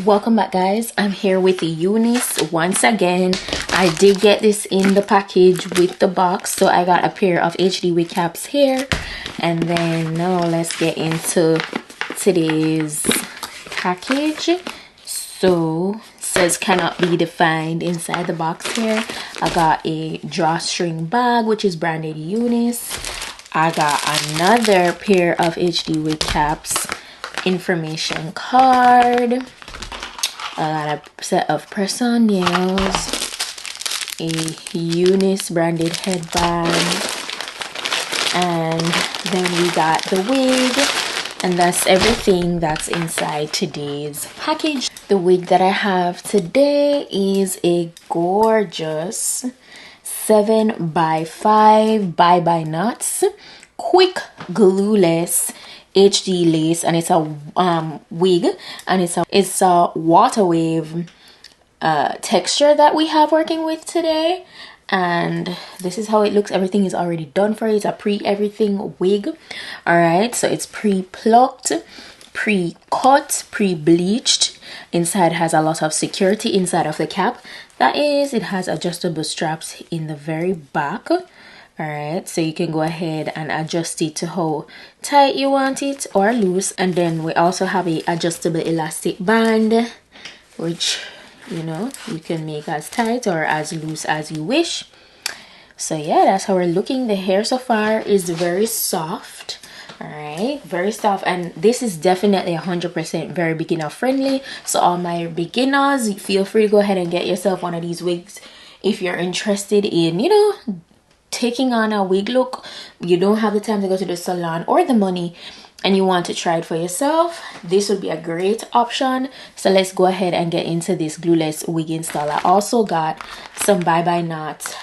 Welcome back, guys. I'm here with the UNice once again. I did get this in the package with the box, so I got a pair of HD wig caps here. And then now let's get into today's package. So it says cannot be defined inside the box here. I got a drawstring bag which is branded UNice. I got another pair of HD wig caps, information card. I got a set of press-on nails, a UNice branded headband, and then we got the wig, and that's everything that's inside today's package. The wig that I have today is a gorgeous 7x5 bye-bye knots quick glueless HD lace, and it's a wig, and it's a water wave texture that we have working with today. And this is how it looks. Everything is already done for it. It's a pre-everything wig. All right, so it's pre-plucked, pre-cut, pre-bleached. Inside has a lot of security inside of the cap. That is, it has adjustable straps in the very back. All right, so you can go ahead and adjust it to how tight you want it or loose. And then we also have a adjustable elastic band, which, you know, you can make as tight or as loose as you wish. So yeah, that's how we're looking. The hair so far is very soft. All right, very soft, and this is definitely 100% very beginner friendly. So all my beginners, feel free to go ahead and get yourself one of these wigs if you're interested in, you know, taking on a wig look. You don't have the time to go to the salon or the money, and you want to try it for yourself. This would be a great option. So let's go ahead and get into this glueless wig install. I also got some bye-bye knot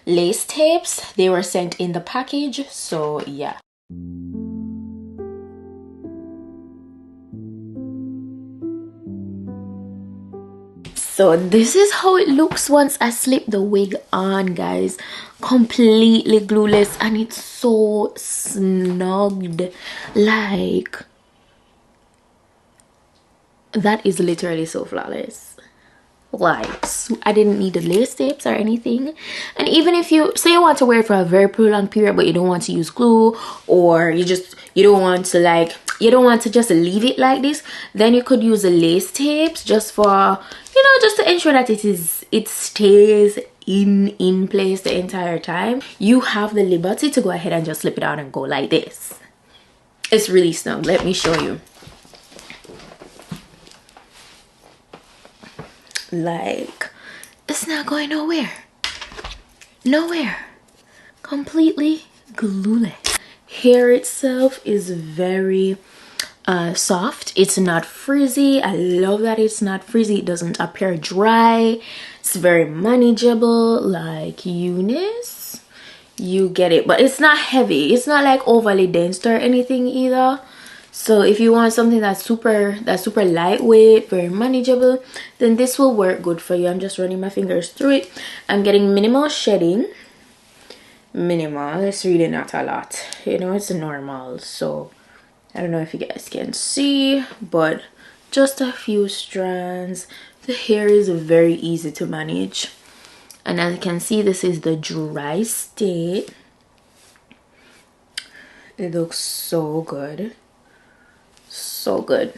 lace tapes. They were sent in the package, so yeah. So this is how it looks once I slip the wig on, guys. Completely glueless, and it's so snugged. Like, that is literally so flawless. Like, I didn't need the lace tapes or anything. And even if you say you want to wear it for a very prolonged period, but you don't want to use glue, or you don't want to just leave it like this, then you could use the lace tapes just for, you know, just to ensure that it stays in place the entire time. You have the liberty to go ahead and just slip it out and go like this. It's really snug. Let me show you. Like, it's not going nowhere. Nowhere. Completely glueless. Hair itself is very soft. It's not frizzy. I love that it's not frizzy. It doesn't appear dry. It's very manageable. Like UNice, you get it, but it's not heavy. It's not like overly dense or anything either. So if you want something that's super lightweight, very manageable, then this will work good for you. I'm just running my fingers through it. I'm getting minimal shedding. Minimal. It's really not a lot. You know, it's normal. So I don't know if you guys can see, but just a few strands. The hair is very easy to manage. And as you can see, this is the dry state. It looks so good. So good.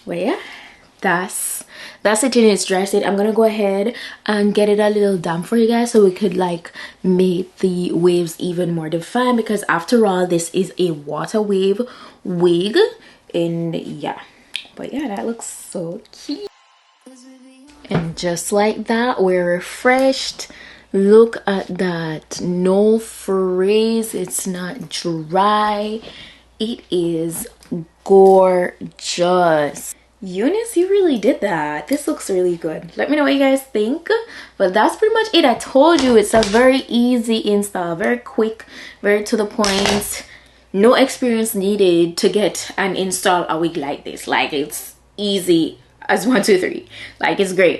Well, yeah, that's it in its dry state. I'm gonna go ahead and get it a little damp for you guys, so we could like make the waves even more defined, because after all, this is a water wave wig. And yeah, but yeah, that looks so cute. And just like that, we're refreshed. Look at that. No frizz. It's not dry. It is gorgeous. UNice, you really did that. This looks really good. Let me know what you guys think. But that's pretty much it. I told you it's a very easy install, very quick, very to the point. No experience needed to get and install a wig like this. Like, it's easy as 1, 2, 3. Like, it's great.